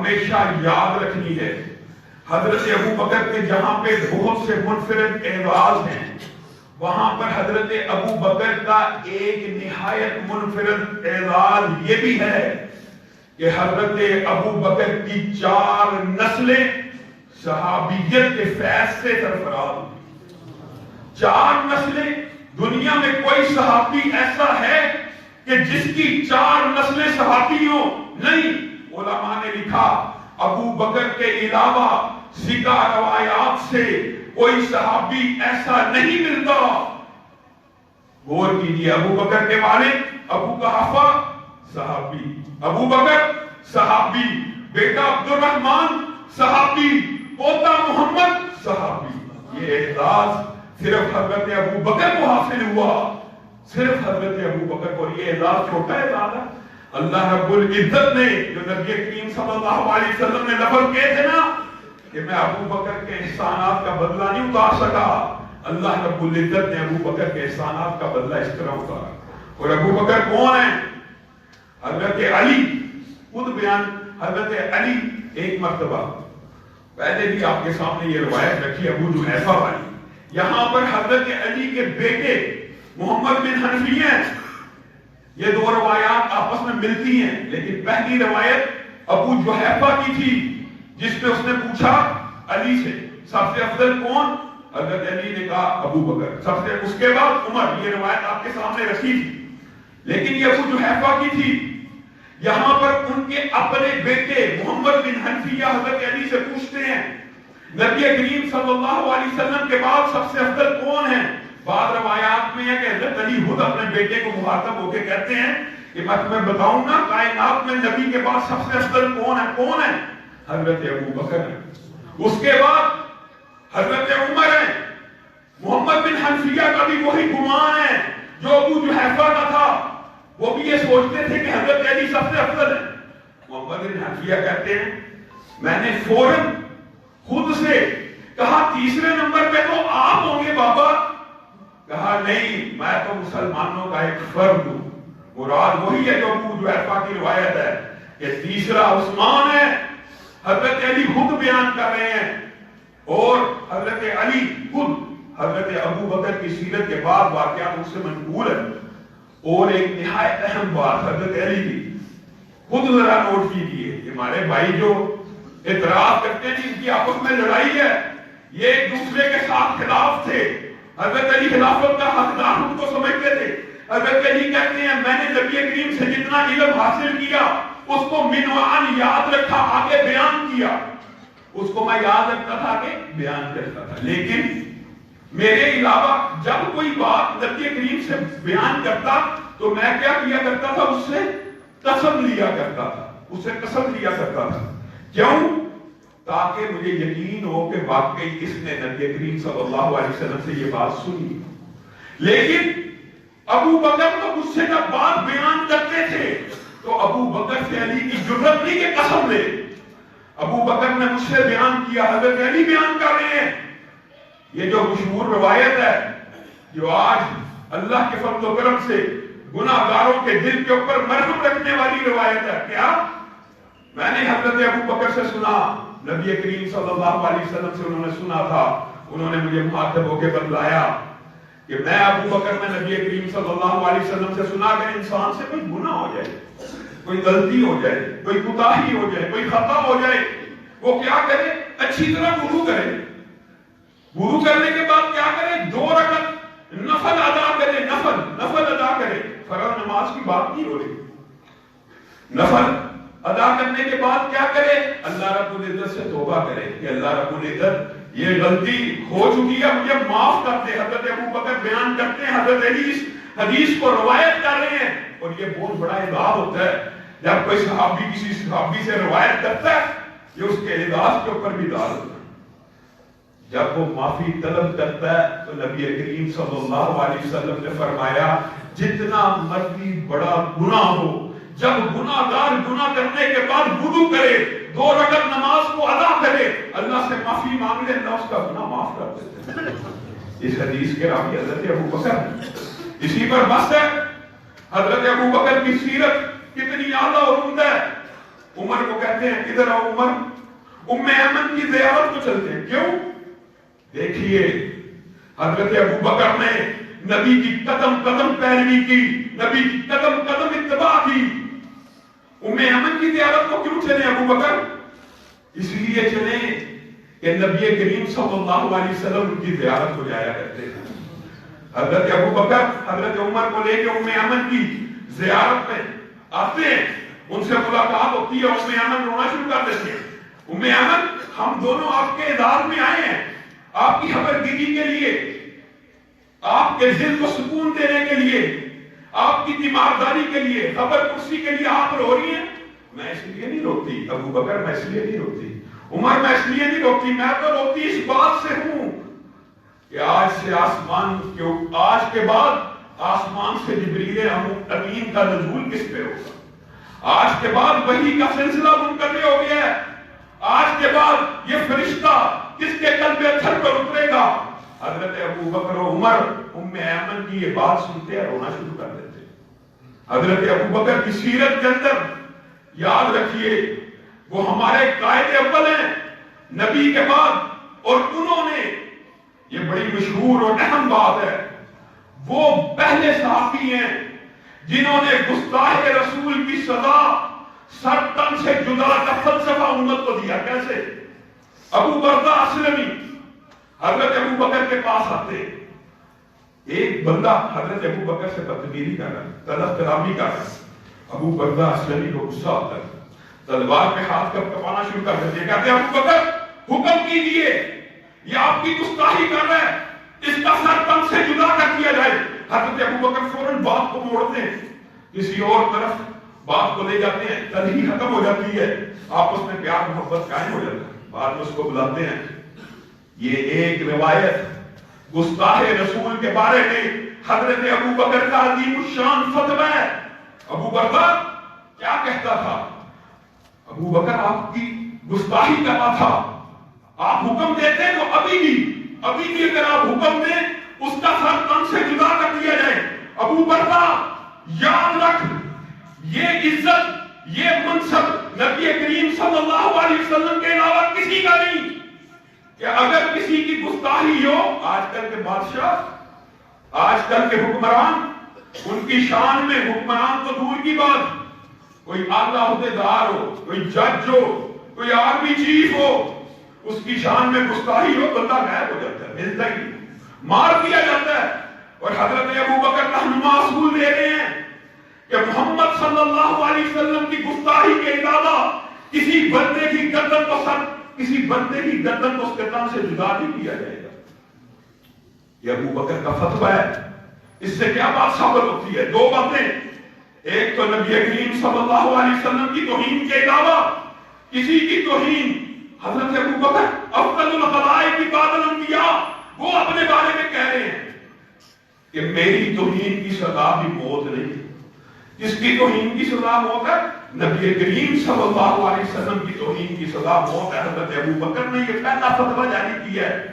ہمیشہ یاد رکھنی ہے۔ حضرت ابوبکر کے جہاں پہ بہت سے منفرد اعزاز ہیں، وہاں پر حضرت ابوبکر کا ایک نہایت منفرد اعزاز یہ بھی ہے کہ حضرت ابوبکر کی 4 نسلیں صحابیت کے فیض سے سرفراز ہوئی۔ 4 نسلیں، دنیا میں کوئی صحابی ایسا ہے کہ جس کی 4 نسلیں صحابی ہوں؟ نہیں۔ علماء نے لکھا ابوبکر کے علاوہ سکہ روایات سے کوئی صحابی ایسا نہیں ملتا۔ غور کیجئے، ابوبکر کے والد ابو قحافہ صحابی، ابوبکر صحابی، بیٹا عبد الرحمن صحابی، پوتا محمد صحابی۔ یہ اعزاز صرف حضرت ابوبکر کو حاصل ہوا، صرف حضرت ابوبکر کو۔ یہ اعزاز چھوٹا اعزاز ہے۔ اللہ رب العزت نے جو نبی کریم صلی اللہ علیہ وسلم نے لفظ کہے تھے نا کہ میں ابوبکر کے احسانات کا بدلہ نہیں اتار سکا، اللہ رب العزت نے ابوبکر کے احسانات کا بدلہ اس طرح اتارا۔ اور ابوبکر کون ہے؟ حضرت علی خود بیان، حضرت علی ایک مرتبہ، پہلے بھی آپ کے سامنے یہ روایت رکھی ابو جحیفہ والی، یہاں پر حضرت علی کے بیٹے محمد بن حنفیہ ہیں۔ یہ 2 روایات آپس میں ملتی ہیں، لیکن پہلی روایت ابو جحیفہ کی تھی جس میں اس نے پوچھا علی سے سب سے افضل کون؟ حضرت علی نے کہا ابوبکر، سب سے اس کے بعد عمر۔ یہ روایت آپ کے سامنے رکھی تھی، لیکن یہ ابو جحیفہ کی تھی۔ یہاں پر ان کے اپنے بیٹے محمد بن حنفیہ حضرت علی سے پوچھتے ہیں نبی کریم صلی اللہ علیہ وسلم کے بعد سب سے افضل کون ہے؟ بعض روایات میں ہے کہ حضرت علی خود اپنے بیٹے کو مخاطب ہو کے کہتے ہیں کہ میں تمہیں بتاؤں نا کائنات میں نبی کے بعد سب سے افضل کون ہے؟ کون ہے؟ حضرت ابوبکر ہے۔ اس کے بعد حضرت عمر ہے۔ محمد بن حنفیہ کا بھی وہی گمان ہے جو ابو جحیفہ کا تھا، وہ بھی یہ سوچتے تھے کہ حضرت علی سب سے افضل ہے۔ محمد بن حنفیہ کہتے ہیں میں نے فوراً خود سے کہا تیسرے نمبر پہ تو آپ ہوں گے بابا۔ کہا نہیں، میں تو مسلمانوں کا ایک فرد ہوں۔ مراد وہی ہے جو ابو جحیفہ کی روایت ہے کہ تیسرا عثمان ہے۔ حضرت علی خود بیان کر رہے ہیں، اور حضرت علی خود حضرت ابوبکر کی سیرت کے بعد واقعات اس سے منقول ہے۔ اور ایک نہایت اہم بات حضرت علی کی خود ذرا نوٹ کیجیے، ہمارے بھائی جو اعتراض کرتے ہیں جن کی آپس میں لڑائی ہے، یہ ایک دوسرے کے ساتھ خلاف تھے۔ حضرت علی خلافت کا حقدار ان کو سمجھتے تھے۔ حضرت علی کہتے ہیں میں نے نبی کریم سے جتنا علم حاصل کیا اس کو منوعاً یاد رکھا، آگے بیان کیا۔ اس کو میں یاد رکھتا تھا کہ بیان کرتا تھا، لیکن میرے علاوہ جب کوئی بات نبی کریم سے بیان کرتا تو میں کیا کیا کرتا تھا؟ اس سے قسم لیا کرتا تھا، اس سے قسم لیا کرتا تھا۔ کیوں؟ تاکہ مجھے یقین ہو کہ واقعی اس نے نبی کریم صلی اللہ علیہ وسلم سے یہ بات سنی۔ لیکن ابو بکر تو مجھ سے جب بات بیان کرتے تھے تو ابو بکر سے علی کی جرت نہیں کہ قسم لے۔ ابو بکر نے مجھ سے بیان کیا، حضرت علی بیان کر رہے ہیں۔ یہ جو مشہور روایت ہے جو آج اللہ کے فضل و کرم سے گناہ گاروں کے دل کے اوپر مرہم رکھنے والی روایت ہے، کیا میں نے حضرت ابو بکر سے سنا، نبی کریم صلی اللہ علیہ وسلم سے انہوں نے سنا تھا، انہوں نے مجھے مخاطب ہو کے بتلایا کہ میں ابو بکر میں نبی کریم صلی اللہ علیہ وسلم سے سنا کہ انسان سے کوئی گناہ ہو جائے، کوئی غلطی ہو جائے، کوئی کوتاہی ہو جائے، کوئی خطا ہو جائے، وہ کیا کرے؟ اچھی طرح وضو کرے، وضو کرنے کے بعد کیا کرے؟ 2 رکعت نفل ادا کرے، نفل ادا کرے۔ فرض نماز کی بات نہیں ہو رہی، نفل ادا کرنے کے بعد کیا کرے؟ اللہ رب العزت سے توبہ کرے کہ اللہ رب العزت یہ غلطی ہو چکی ہے، مجھے معاف کر دے۔ حضرت ابو بکر بیان کرتے ہیں، حضرت علی اس حدیث کو روایت کر رہے ہیں، اور یہ بہت بڑا اعزاز ہوتا ہے جب کوئی صحابی کسی صحابی سے روایت کرتا ہے، یہ اس کے اعزاز کے اوپر بھی دار ہوتا ہے۔ جب وہ معافی طلب کرتا ہے تو نبی کریم صلی اللہ علیہ وسلم نے فرمایا جتنا مرضی بڑا گناہ ہو، جب گناہ گار گناہ کرنے کے بعد وضو کرے، 2 رکعت نماز کو ادا کرے، اللہ سے معافی مانگ لے، اللہ اس کا گناہ معاف کر دیتے ہیں۔ اس حدیث کے راوی حضرت ابو بکر ہیں۔ اسی پر بس ہے، حضرت ابو بکر کی سیرت کتنی اعلیٰ اور عمدہ ہے۔ عمر کو کہتے ہیں ادھر آؤ عمر، ام ایمن کی زیارت کو چلتے ہیں۔ کیوں؟ دیکھیے حضرت ابو بکر نے نبی کی قدم قدم پیروی کی، نبی کی قدم قدم اتباع کی۔ ام ایمن کی زیارت کو کیوں چلے ابو بکر؟ اس لیے چلے کہ نبی کریم صلی اللہ علیہ وسلم کی زیارت کو جایا کرتے ہیں۔ حضرت ابو بکر حضرت عمر کو لے کے ام ایمن کی زیارت میں آتے ہیں، ان سے ملاقات ہوتی ہے، ام ایمن رونا شروع کر دیتے ہیں۔ ام ایمن ہم دونوں آپ کے ادار میں آئے ہیں، آپ کی خبرگیری کے لیے، آپ کے دل کو سکون دینے کے لیے، آپ کی تیمارداری کے لیے، خبر کرسی کے لیے آپ رو رہی ہیں۔ میں اس لیے نہیں روتی ابو بکر، میں اس لیے نہیں روتی عمر، میں اس لیے نہیں روتی، میں تو روتی اس بات سے ہوں کہ آج سے آسمان آج کے بعد آسمان سے جبریل امین کا نزول کس پہ ہوگا؟ آج کے بعد وحی کا سلسلہ منقطع ہو گیا ہے، آج کے بعد یہ فرشتہ کس کے قلب اتھر پر اترے گا؟ حضرت ابو بکر و عمر ام ایمن کی یہ بات سنتے ہیں، رونا شروع کر دیتے ہیں۔ حضرت ابو بکر کی سیرت کے اندر یاد رکھیے وہ ہمارے قائد اول ہیں نبی کے بعد، اور انہوں نے، یہ بڑی مشہور اور اہم بات ہے، وہ پہلے صحابی ہیں جنہوں نے گستاخ رسول کی سزا سر تن سے جدا کا فلسفہ امت کو دیا۔ کیسے؟ ابو بردہ اسلمی حضرت ابو بکر کے پاس آتے، ایک بندہ حضرت ابو بکر سے بدتمیزی کر رہا ہے، طلب کلامی کر رہا ہے، ابو بردہ اسلمی کو غصہ ہوتا ہے، تلوار پہ ہاتھ کپانا شروع کر دیتے ہیں، کہتے ہیں ابو بکر حکم کیجئے، یہ آپ کی گستاخی کر رہا ہے، اس کا سر تن سے جدا کر دیا جائے۔ حضرت ابو بکر فوراً بات کو موڑتے ہیں، کسی اور طرف بات کو لے جاتے ہیں، تلہی ختم ہو جاتی ہے، آپس میں پیار محبت قائم ہو جاتا ہے، بعد میں اس کو بلاتے ہیں۔ یہ ایک روایت گستاخ رسول کے بارے میں حضرت ابو بکر کا عظیم الشان فتویٰ ہے۔ ابو بکر کیا کہتا تھا؟ ابو بکر آپ کی گستاخی کرنا تھا، آپ حکم دیتے تو ابھی بھی اگر آپ حکم دیں اس کا سر تن سے جدا کر دیا جائے۔ ابو بکر یاد رکھ، یہ عزت یہ منصب نبی کریم صلی اللہ علیہ وسلم کے علاوہ کسی کا نہیں، کہ اگر کسی کی گستاخی ہو، آج کل کے بادشاہ، آج کل کے حکمران، ان کی شان میں حکمران تو دور کی بات، کوئی اعلیٰ عہدیدار ہو، کوئی جج ہو، کوئی آرمی چیف ہو، اس کی شان میں گستاخی ہو، بندہ غائب ہو جاتا ہے، ملتا ہی مار دیا جاتا ہے۔ اور حضرت ابو بکر رہنما اصول دے رہے ہیں کہ محمد صلی اللہ علیہ وسلم کی گستاخی کے علاوہ کسی بندے کی گردن کو اس کے تن سے جدا نہیں کیا جائے گا۔ یہ ابو بکر کا فتویٰ ہے۔ اس سے کیا بات ثابت ہوتی ہے؟ دو باتیں، ایک تو نبی کریم صلی اللہ علیہ وسلم کی توہین کے علاوہ کسی کی توہین، حضرت ابو بکر افضل الخلائق بعد الانبیاء، وہ اپنے بارے میں کہہ رہے ہیں کہ میری توہین کی سزا بھی موت نہیں۔ جس کی توہین کی سزا موت ہے، نبی کریم صلی اللہ علیہ وسلم کی توہین کی سزا موت ہے۔ حضرت ابو بکر نے یہ پہلا فتویٰ جاری کیا ہے۔